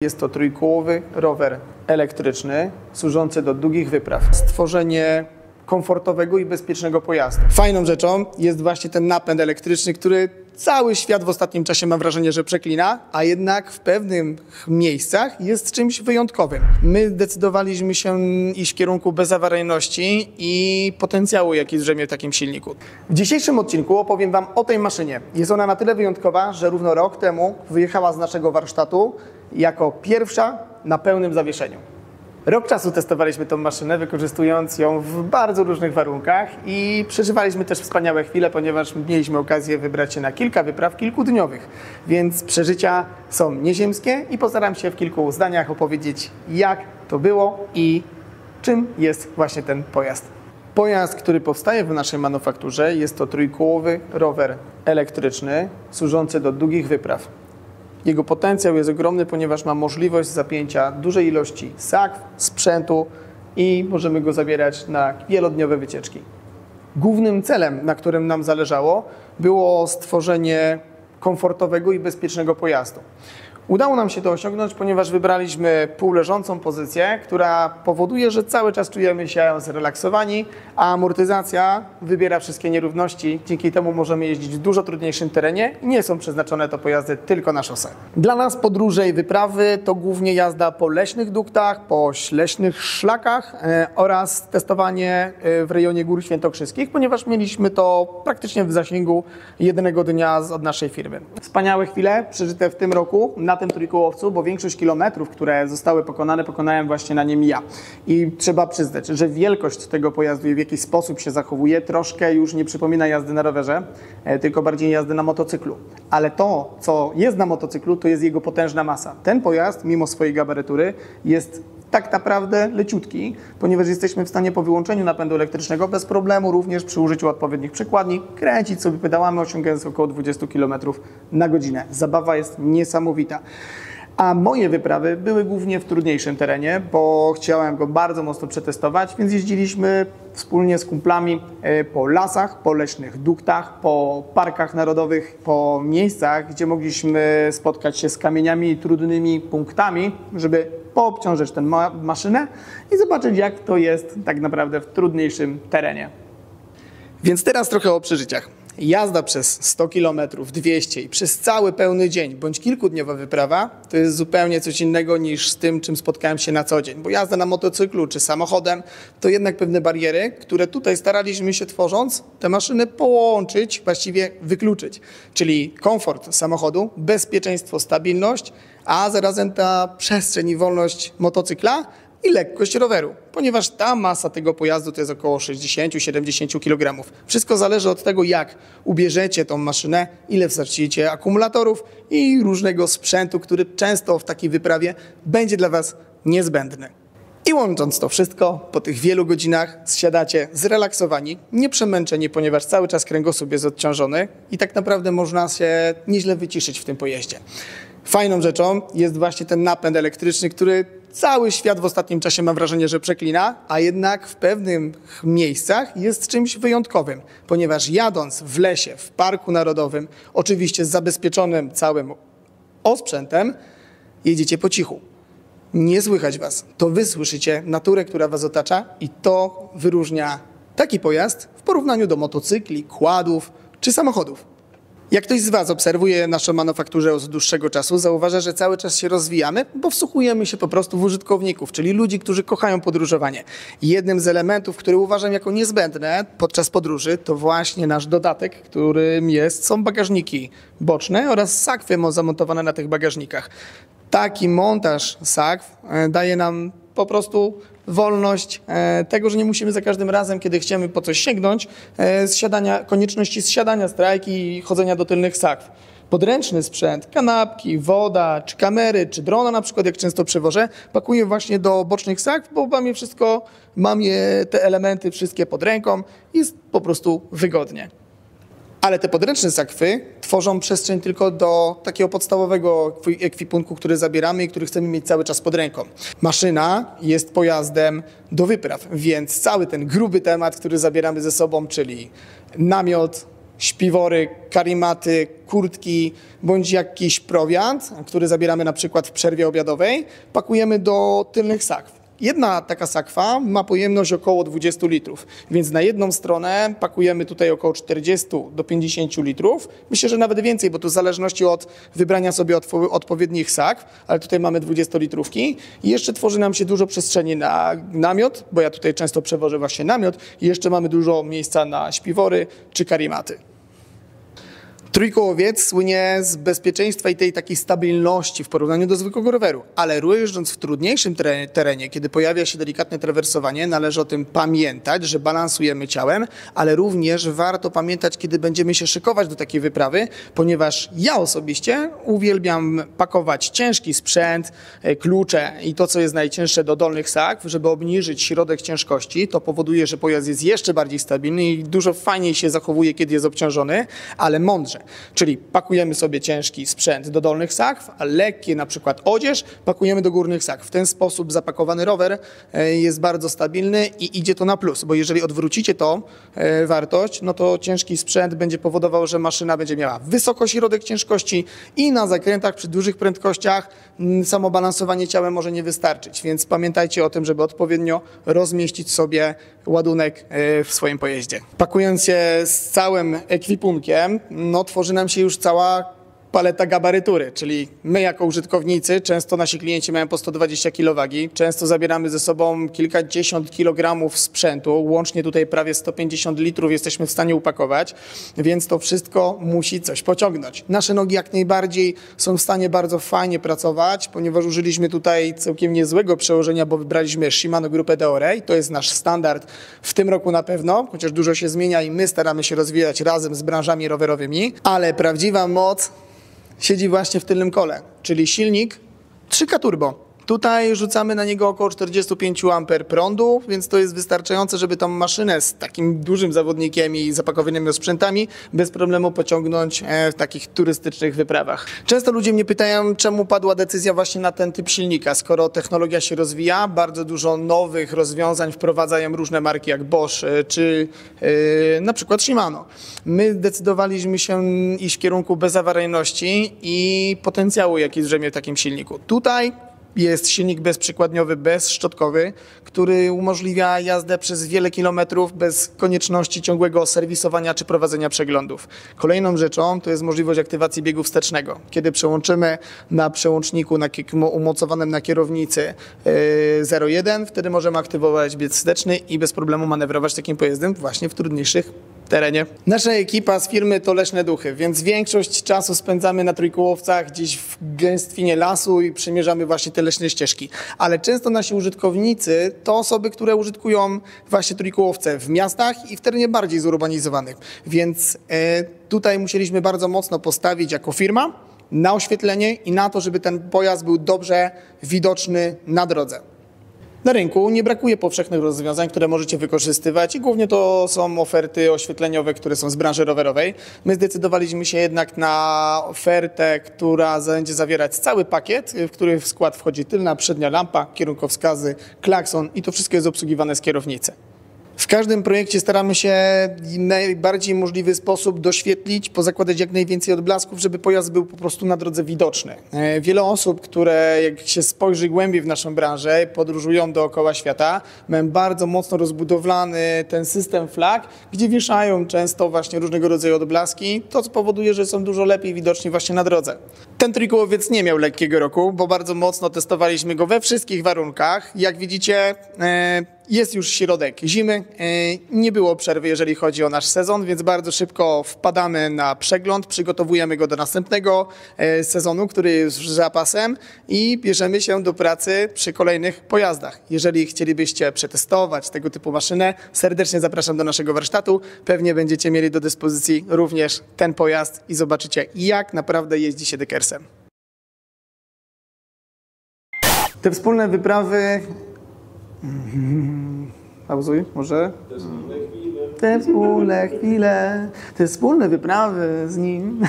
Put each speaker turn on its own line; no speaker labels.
Jest to trójkołowy rower elektryczny, służący do długich wypraw. Stworzenie komfortowego i bezpiecznego pojazdu. Fajną rzeczą jest właśnie ten napęd elektryczny, który cały świat w ostatnim czasie ma wrażenie, że przeklina, a jednak w pewnych miejscach jest czymś wyjątkowym. My zdecydowaliśmy się iść w kierunku bezawaryjności i potencjału, jaki drzemie w takim silniku. W dzisiejszym odcinku opowiem Wam o tej maszynie. Jest ona na tyle wyjątkowa, że równo rok temu wyjechała z naszego warsztatu jako pierwsza na pełnym zawieszeniu. Rok czasu testowaliśmy tą maszynę, wykorzystując ją w bardzo różnych warunkach i przeżywaliśmy też wspaniałe chwile, ponieważ mieliśmy okazję wybrać się na kilka wypraw kilkudniowych, więc przeżycia są nieziemskie i postaram się w kilku zdaniach opowiedzieć, jak to było i czym jest właśnie ten pojazd. Pojazd, który powstaje w naszej manufakturze, jest to trójkołowy rower elektryczny, służący do długich wypraw. Jego potencjał jest ogromny, ponieważ ma możliwość zapięcia dużej ilości sakw, sprzętu i możemy go zabierać na wielodniowe wycieczki. Głównym celem, na którym nam zależało, było stworzenie komfortowego i bezpiecznego pojazdu. Udało nam się to osiągnąć, ponieważ wybraliśmy półleżącą pozycję, która powoduje, że cały czas czujemy się zrelaksowani, a amortyzacja wybiera wszystkie nierówności. Dzięki temu możemy jeździć w dużo trudniejszym terenie i nie są przeznaczone to pojazdy tylko na szosę. Dla nas podróże i wyprawy to głównie jazda po leśnych duktach, po leśnych szlakach oraz testowanie w rejonie Gór Świętokrzyskich, ponieważ mieliśmy to praktycznie w zasięgu jednego dnia od naszej firmy. Wspaniałe chwile przeżyte w tym roku na tym trójkołowcu, bo większość kilometrów, które zostały pokonane, pokonałem właśnie na nim ja. I trzeba przyznać, że wielkość tego pojazdu i w jaki sposób się zachowuje, troszkę już nie przypomina jazdy na rowerze, tylko bardziej jazdy na motocyklu. Ale to, co jest na motocyklu, to jest jego potężna masa. Ten pojazd, mimo swojej gabarytury, jest tak naprawdę leciutki, ponieważ jesteśmy w stanie po wyłączeniu napędu elektrycznego bez problemu, również przy użyciu odpowiednich przekładni, kręcić sobie pedałami, osiągając około 20 km na godzinę. Zabawa jest niesamowita. A moje wyprawy były głównie w trudniejszym terenie, bo chciałem go bardzo mocno przetestować, więc jeździliśmy wspólnie z kumplami po lasach, po leśnych duktach, po parkach narodowych, po miejscach, gdzie mogliśmy spotkać się z kamieniami i trudnymi punktami, żeby poobciążyć tę maszynę i zobaczyć, jak to jest tak naprawdę w trudniejszym terenie. Więc teraz trochę o przeżyciach. Jazda przez 100 km, 200 i przez cały pełny dzień bądź kilkudniowa wyprawa to jest zupełnie coś innego niż z tym, czym spotkałem się na co dzień. Bo jazda na motocyklu czy samochodem to jednak pewne bariery, które tutaj staraliśmy się tworząc te maszyny połączyć, właściwie wykluczyć. Czyli komfort samochodu, bezpieczeństwo, stabilność, a zarazem ta przestrzeń i wolność motocykla i lekkość roweru, ponieważ ta masa tego pojazdu to jest około 60-70 kg. Wszystko zależy od tego, jak ubierzecie tą maszynę, ile wstarczycie akumulatorów i różnego sprzętu, który często w takiej wyprawie będzie dla Was niezbędny. I łącząc to wszystko, po tych wielu godzinach zsiadacie zrelaksowani, nieprzemęczeni, ponieważ cały czas kręgosłup jest odciążony i tak naprawdę można się nieźle wyciszyć w tym pojeździe. Fajną rzeczą jest właśnie ten napęd elektryczny, który cały świat w ostatnim czasie ma wrażenie, że przeklina, a jednak w pewnych miejscach jest czymś wyjątkowym, ponieważ jadąc w lesie, w parku narodowym, oczywiście z zabezpieczonym całym osprzętem, jedziecie po cichu. Nie słychać Was. To Wy słyszycie naturę, która Was otacza i to wyróżnia taki pojazd w porównaniu do motocykli, quadów czy samochodów. Jak ktoś z Was obserwuje naszą manufakturę od dłuższego czasu, zauważa, że cały czas się rozwijamy, bo wsłuchujemy się po prostu w użytkowników, czyli ludzi, którzy kochają podróżowanie. Jednym z elementów, które uważam jako niezbędne podczas podróży, to właśnie nasz dodatek, którym są bagażniki boczne oraz sakwy zamontowane na tych bagażnikach. Taki montaż sakw daje nam po prostu wolność tego, że nie musimy za każdym razem, kiedy chcemy po coś sięgnąć, konieczności zsiadania z trajki i chodzenia do tylnych sakw. Podręczny sprzęt, kanapki, woda, czy kamery, czy drona na przykład, jak często przewożę, pakuję właśnie do bocznych sakw, bo mam te elementy wszystkie pod ręką i jest po prostu wygodnie. Ale te podręczne sakwy tworzą przestrzeń tylko do takiego podstawowego ekwipunku, który zabieramy i który chcemy mieć cały czas pod ręką. Maszyna jest pojazdem do wypraw, więc cały ten gruby temat, który zabieramy ze sobą, czyli namiot, śpiwory, karimaty, kurtki bądź jakiś prowiant, który zabieramy na przykład w przerwie obiadowej, pakujemy do tylnych sakw. Jedna taka sakwa ma pojemność około 20 litrów, więc na jedną stronę pakujemy tutaj około 40 do 50 litrów. Myślę, że nawet więcej, bo to w zależności od wybrania sobie odpowiednich sakw, ale tutaj mamy 20-litrówki. I jeszcze tworzy nam się dużo przestrzeni na namiot, bo ja tutaj często przewożę właśnie namiot i jeszcze mamy dużo miejsca na śpiwory czy karimaty. Trójkołowiec słynie z bezpieczeństwa i tej takiej stabilności w porównaniu do zwykłego roweru, ale jeżdżąc w trudniejszym terenie, kiedy pojawia się delikatne trawersowanie, należy o tym pamiętać, że balansujemy ciałem, ale również warto pamiętać, kiedy będziemy się szykować do takiej wyprawy, ponieważ ja osobiście uwielbiam pakować ciężki sprzęt, klucze i to, co jest najcięższe do dolnych sakw, żeby obniżyć środek ciężkości. To powoduje, że pojazd jest jeszcze bardziej stabilny i dużo fajniej się zachowuje, kiedy jest obciążony, ale mądrze. Czyli pakujemy sobie ciężki sprzęt do dolnych sakw, a lekkie na przykład odzież pakujemy do górnych sakw. W ten sposób zapakowany rower jest bardzo stabilny i idzie to na plus, bo jeżeli odwrócicie to wartość, no to ciężki sprzęt będzie powodował, że maszyna będzie miała wysoko środek ciężkości i na zakrętach przy dużych prędkościach samo balansowanie ciałem może nie wystarczyć, więc pamiętajcie o tym, żeby odpowiednio rozmieścić sobie ładunek w swoim pojeździe. Pakując się z całym ekwipunkiem, no tworzy nam się już cała paleta gabarytury, czyli my jako użytkownicy, często nasi klienci mają po 120 kg wagi, często zabieramy ze sobą kilkadziesiąt kilogramów sprzętu, łącznie tutaj prawie 150 litrów jesteśmy w stanie upakować, więc to wszystko musi coś pociągnąć. Nasze nogi jak najbardziej są w stanie bardzo fajnie pracować, ponieważ użyliśmy tutaj całkiem niezłego przełożenia, bo wybraliśmy Shimano grupę Deore, to jest nasz standard w tym roku na pewno, chociaż dużo się zmienia i my staramy się rozwijać razem z branżami rowerowymi, ale prawdziwa moc siedzi właśnie w tylnym kole, czyli silnik 3K Turbo. Tutaj rzucamy na niego około 45 A prądu, więc to jest wystarczające, żeby tą maszynę z takim dużym zawodnikiem i zapakowanymi sprzętami bez problemu pociągnąć w takich turystycznych wyprawach. Często ludzie mnie pytają, czemu padła decyzja właśnie na ten typ silnika, skoro technologia się rozwija, bardzo dużo nowych rozwiązań wprowadzają różne marki jak Bosch czy na przykład Shimano. My zdecydowaliśmy się iść w kierunku bezawaryjności i potencjału, jaki drzemie w takim silniku. Tutaj jest silnik bezprzykładniowy, bezszczotkowy, który umożliwia jazdę przez wiele kilometrów bez konieczności ciągłego serwisowania czy prowadzenia przeglądów. Kolejną rzeczą to jest możliwość aktywacji biegu wstecznego. Kiedy przełączymy na przełączniku umocowanym na kierownicy 0,1, wtedy możemy aktywować bieg wsteczny i bez problemu manewrować takim pojazdem właśnie w trudniejszych terenie. Nasza ekipa z firmy to leśne duchy, więc większość czasu spędzamy na trójkołowcach gdzieś w gęstwinie lasu i przemierzamy właśnie te leśne ścieżki. Ale często nasi użytkownicy to osoby, które użytkują właśnie trójkołowce w miastach i w terenie bardziej zurbanizowanych. Więc tutaj musieliśmy bardzo mocno postawić jako firma na oświetlenie i na to, żeby ten pojazd był dobrze widoczny na drodze. Na rynku nie brakuje powszechnych rozwiązań, które możecie wykorzystywać i głównie to są oferty oświetleniowe, które są z branży rowerowej. My zdecydowaliśmy się jednak na ofertę, która będzie zawierać cały pakiet, w który w skład wchodzi tylna, przednia lampa, kierunkowskazy, klakson i to wszystko jest obsługiwane z kierownicy. W każdym projekcie staramy się w najbardziej możliwy sposób doświetlić, pozakładać jak najwięcej odblasków, żeby pojazd był po prostu na drodze widoczny. Wiele osób, które jak się spojrzy głębiej w naszą branżę, podróżują dookoła świata, mają bardzo mocno rozbudowany ten system flag, gdzie wieszają często właśnie różnego rodzaju odblaski, to co powoduje, że są dużo lepiej widoczni właśnie na drodze. Ten trójkołowiec nie miał lekkiego roku, bo bardzo mocno testowaliśmy go we wszystkich warunkach. Jak widzicie, jest już środek zimy, nie było przerwy, jeżeli chodzi o nasz sezon, więc bardzo szybko wpadamy na przegląd, przygotowujemy go do następnego sezonu, który jest już zapasem i bierzemy się do pracy przy kolejnych pojazdach. Jeżeli chcielibyście przetestować tego typu maszynę, serdecznie zapraszam do naszego warsztatu. Pewnie będziecie mieli do dyspozycji również ten pojazd i zobaczycie, jak naprawdę jeździ się Deckersem. Te wspólne wyprawy... Pauzuj, może? Te wspólne chwile, te wspólne wyprawy z nim.